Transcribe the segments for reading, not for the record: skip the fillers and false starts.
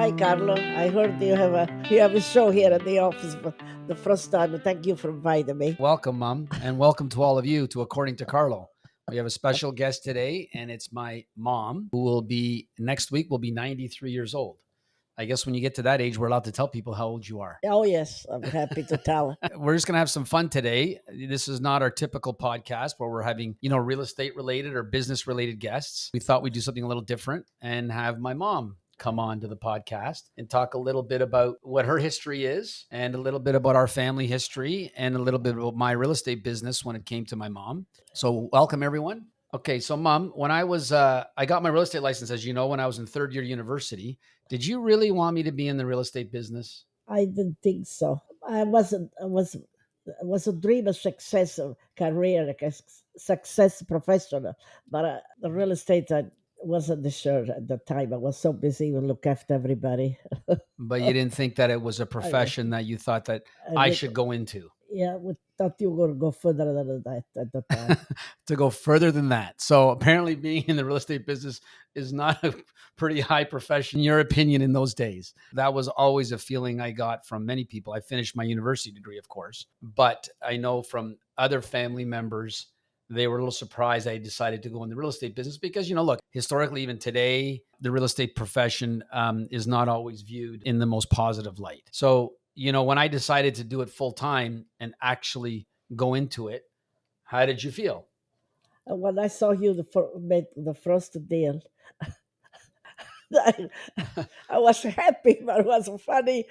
Hi, Carlo. I heard you have a show here at the office for the first time. Thank you for inviting me. Welcome, Mom, and welcome to all of you to According to Carlo. We have a special guest today, and it's my mom, who will be next week will be 93 years old. I guess when you get to that age, we're allowed to tell people how old you are. Oh yes, I'm happy to tell. We're just going to have some fun today. This is not our typical podcast where we're having, real estate related or business related guests. We thought we'd do something a little different and have my mom come on to the podcast and talk a little bit about what her history is and a little bit about our family history and a little bit about my real estate business when it came to my mom. So welcome everyone. Okay, so Mom, when I got my real estate license, as you know, when I was in third year university. Did you really want me to be in the real estate business? I didn't think so. I wasn't. I was a dream of success, of career, like a success professional. But the real estate, I wasn't sure at the time. I was so busy to look after everybody. But you didn't think that it was a profession that you thought that I should go into. Yeah, we thought you were going to go further than that at the time. To go further than that. So apparently being in the real estate business is not a pretty high profession, in your opinion, in those days. That was always a feeling I got from many people. I finished my university degree, of course, but I know from other family members, they were a little surprised I decided to go in the real estate business because, look, historically, even today, the real estate profession is not always viewed in the most positive light. So, when I decided to do it full time and actually go into it, how did you feel? And when I saw you made the first deal, I, I was happy, but it was funny.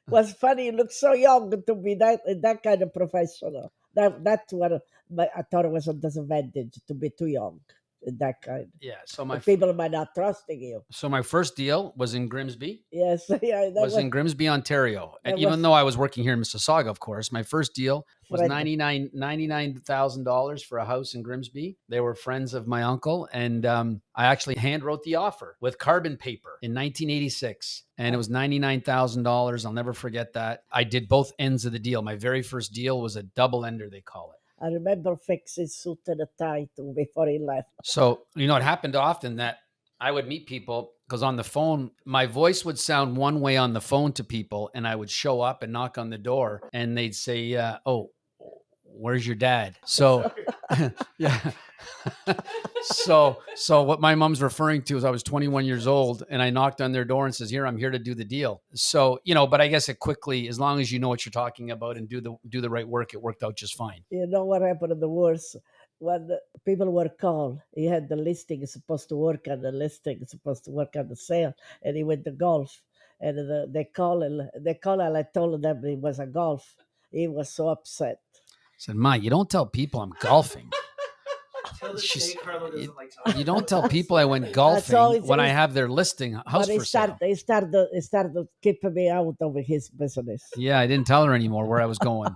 Was funny. You look so young to be that kind of professional. That's what I thought it was a disadvantage to be too young in that kind. Yeah. So The people might not trusting you. my first deal was in Grimsby. Yes, yeah, Was in Grimsby, Ontario. And that even was though I was working here in Mississauga, of course, my first deal was Fred. $99,000 for a house in Grimsby. They were friends of my uncle, and I actually hand wrote the offer with carbon paper in 1986, and it was $99,000. I'll never forget that. I did both ends of the deal. My very first deal was a double ender, they call it. I remember fixing suit and a tie too before he left. So, it happened often that I would meet people because on the phone, my voice would sound one way on the phone to people, and I would show up and knock on the door, and they'd say, "Oh, where's your dad?" So, yeah. So what my mom's referring to is I was 21 years old, and I knocked on their door and says, "Here, I'm here to do the deal." So, but I guess it quickly, as long as you know what you're talking about and do the right work, it worked out just fine. You know what happened in the worst? When the people were called, he had the listing, he's supposed to work on the listing, he's supposed to work on the sale, and he went to golf. And they called, and I told them it was a golf. He was so upset. I said, "Ma, you don't tell people I'm golfing." You don't tell people I went golfing when I have their listing house for sale. He started keeping me out of his business. Yeah, I didn't tell her anymore where I was going.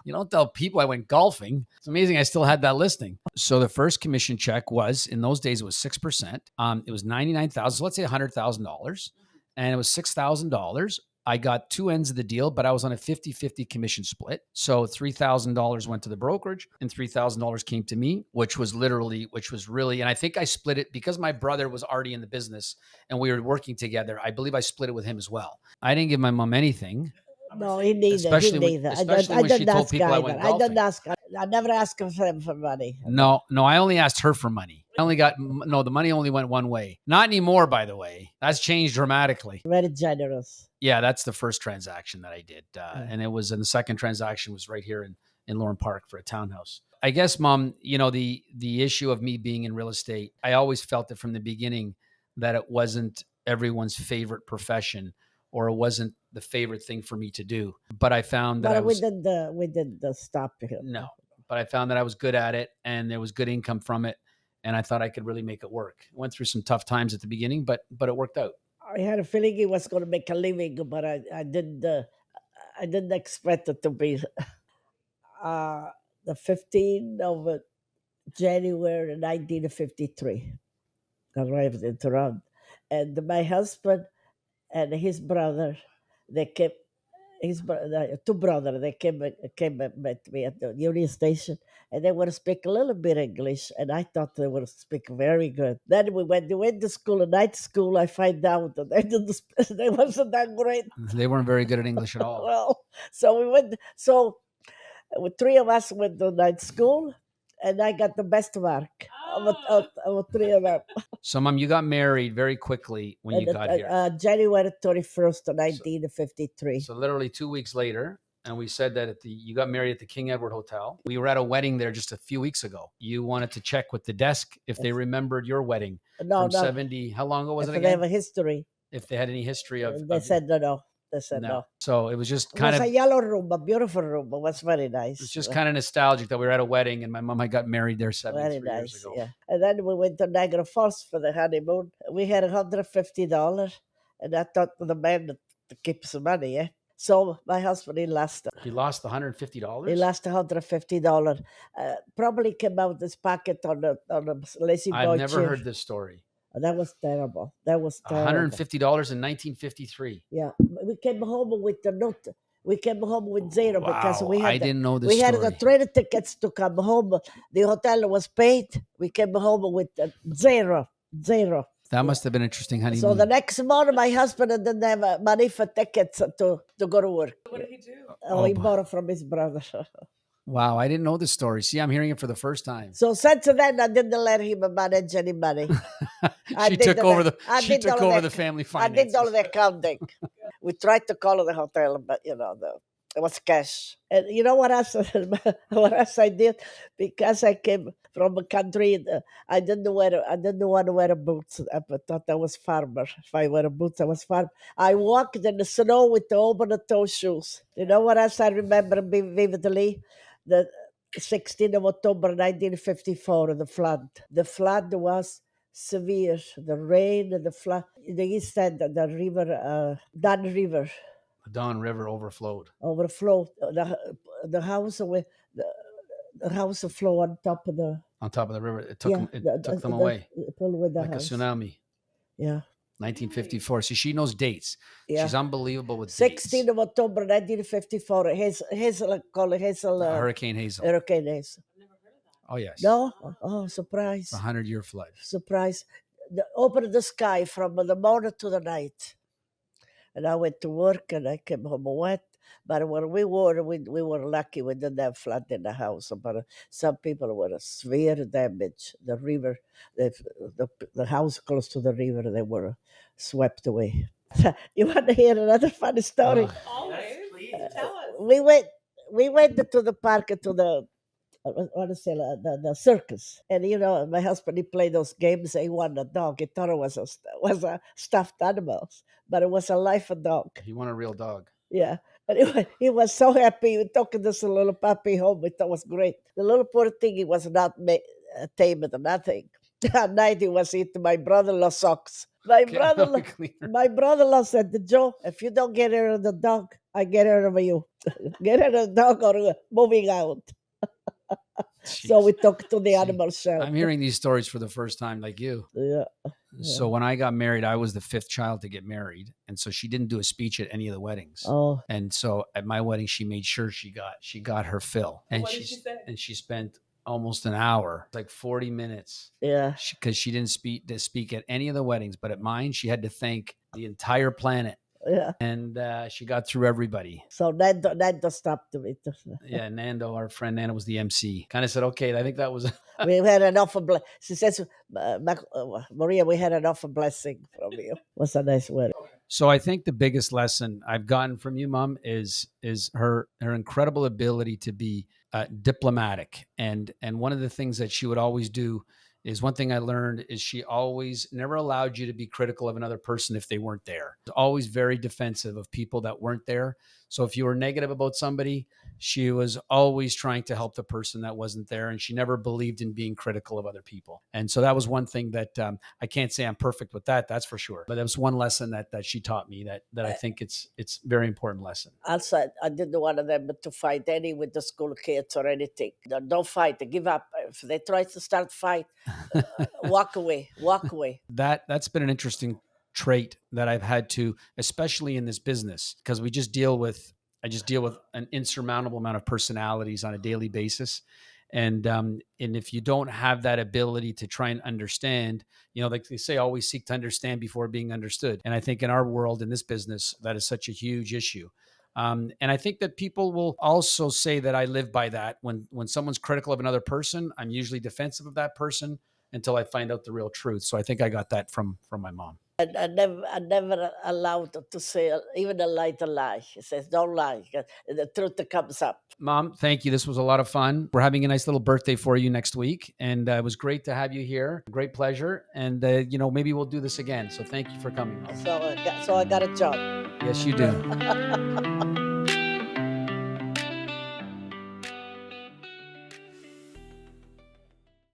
You don't tell people I went golfing. It's amazing I still had that listing. So the first commission check was, in those days, it was 6%. It was $99,000. So let's say $100,000. And it was $6,000. I got two ends of the deal, but I was on a 50-50 commission split. So $3,000 went to the brokerage and $3,000 came to me, which was really, and I think I split it because my brother was already in the business and we were working together. I believe I split it with him as well. I didn't give my mom anything. No, he neither. Especially when she told people I went golfing. I didn't ask. I never asked him for money. No, I only asked her for money. The money only went one way. Not anymore, by the way. That's changed dramatically. Very generous. Yeah, that's the first transaction that I did. And the second transaction was right here in Lorne Park for a townhouse. I guess, Mom, the issue of me being in real estate, I always felt it from the beginning that it wasn't everyone's favorite profession, or it wasn't the favorite thing for me to do. But I found that we didn't stop here. No, but I found that I was good at it and there was good income from it. And I thought I could really make it work. I went through some tough times at the beginning, but it worked out. I had a feeling he was going to make a living, but I didn't expect it to be the 15th of January 1953. Arrived in Toronto. And my husband and his brother, they came, two brothers, they came and met me at the Union Station, and they would speak a little bit English, and I thought they would speak very good. Then when they went to school, night school, I find out that they didn't, they wasn't that great. They weren't very good at English at all. Well, so we went. So three of us went to night school, and I got the best mark of three of them. So, Mom, you got married very quickly when you got here. January 31st, 1953. So literally 2 weeks later, and we said that you got married at the King Edward Hotel. We were at a wedding there just a few weeks ago. You wanted to check with the desk if they remembered your wedding No, from 70. How long ago was it if they have again? a history. If they had any history of. They said no. They said no. So it was just It kind was of. a yellow room, a beautiful room. It was very nice. It's just kind of nostalgic that we were at a wedding and my mom had got married there 73 very years nice, ago. yeah. And then we went to Niagara Falls for the honeymoon. We had $150, and I thought the man to keep some money, yeah. So my husband, he lost it. He lost $150? He lost $150. Probably came out of his pocket on the lazy boy I've never chair. heard this story. That was terrible. That was terrible. $150 in 1953. Yeah, we came home with the note. We came home with zero because we had. I didn't know this We had story. the train tickets to come home. The hotel was paid. We came home with zero. That must have been interesting honeymoon. So the next morning, my husband didn't have money for tickets to go to work. What did he do? He borrowed from his brother. Wow, I didn't know this story. See, I'm hearing it for the first time. So since then, I didn't let him manage any money. She took over the family finances. I did all the accounting. We tried to call the hotel, but it was cash. And you know what else? What else I did? Because I came from a country, I didn't want to wear boots. I thought I was farmer. If I wear boots, I was farmer. I walked in the snow with the open-toe shoes. You know what else I remember vividly? The 16th of October 1954, the flood. The flood was severe. The rain and the flood. The east end, the river, Dan River. The Don River overflowed. The house with the house flow on top of the river. It took them away. Like house. A tsunamis. Yeah. 1954. See, she knows dates. Yeah. She's unbelievable with 16th of October 1954. Hurricane Hazel. Hurricane Hazel. Oh, yes. No? Oh, surprise. The 100-year flood. Surprise. Opened the sky from the morning to the night. And I went to work and I came home wet. But when we were lucky we didn't have flood in the house. But some people were severe damage. The river, the house close to the river, they were swept away. You want to hear another funny story? Always. Please tell us. We went to the park, to the the circus, and my husband, he played those games. He won a dog. He thought it was a stuffed animals, but it was a live dog. He won a real dog. Yeah. Anyway, he was so happy. We took this little puppy home. We thought it was great. The little poor thing, he was not tamed or nothing. At night, he was eating my brother-in-law's socks. My brother-in-law said, Joe, if you don't get rid of the dog, I get rid of you. Get rid of the dog or moving out. So we took to the animal shelter. I'm hearing these stories for the first time, like you. Yeah. So when I got married, I was the fifth child to get married, and so she didn't do a speech at any of the weddings. Oh. And so at my wedding, she made sure she got her fill. And what did she say? And she spent almost an hour, like 40 minutes. Yeah. Because she didn't speak at any of the weddings, but at mine, she had to thank the entire planet. Yeah. And she got through everybody. So Nando stopped it. Yeah, Nando, our friend Nando, was the MC. Kind of said, okay, I think that was... We had enough of she says, Maria, we had enough of blessing from you. Was a nice wedding. So I think the biggest lesson I've gotten from you, Mom, is her incredible ability to be diplomatic. And one of the things that she would always do is, one thing I learned is, she always never allowed you to be critical of another person if they weren't there. Always very defensive of people that weren't there. So if you were negative about somebody, she was always trying to help the person that wasn't there. And she never believed in being critical of other people. And so that was one thing that I can't say I'm perfect with that's for sure. But that was one lesson that she taught me that I think it's a very important lesson. Also, I didn't want them to fight any with the school kids or anything. Don't fight, give up. If they try to start fight, walk away. That's been an interesting trait that I've had to, especially in this business, because I just deal with an insurmountable amount of personalities on a daily basis. And if you don't have that ability to try and understand, like they say, always seek to understand before being understood. And I think in our world, in this business, that is such a huge issue. And I think that people will also say that I live by that. When someone's critical of another person, I'm usually defensive of that person until I find out the real truth. So I think I got that from my mom. And I never allowed to say even a light lie. He says, "Don't lie. The truth comes up." Mom, thank you. This was a lot of fun. We're having a nice little birthday for you next week. And it was great to have you here. Great pleasure. And, maybe we'll do this again. So thank you for coming, Mom. So I got a job. Yes, you do.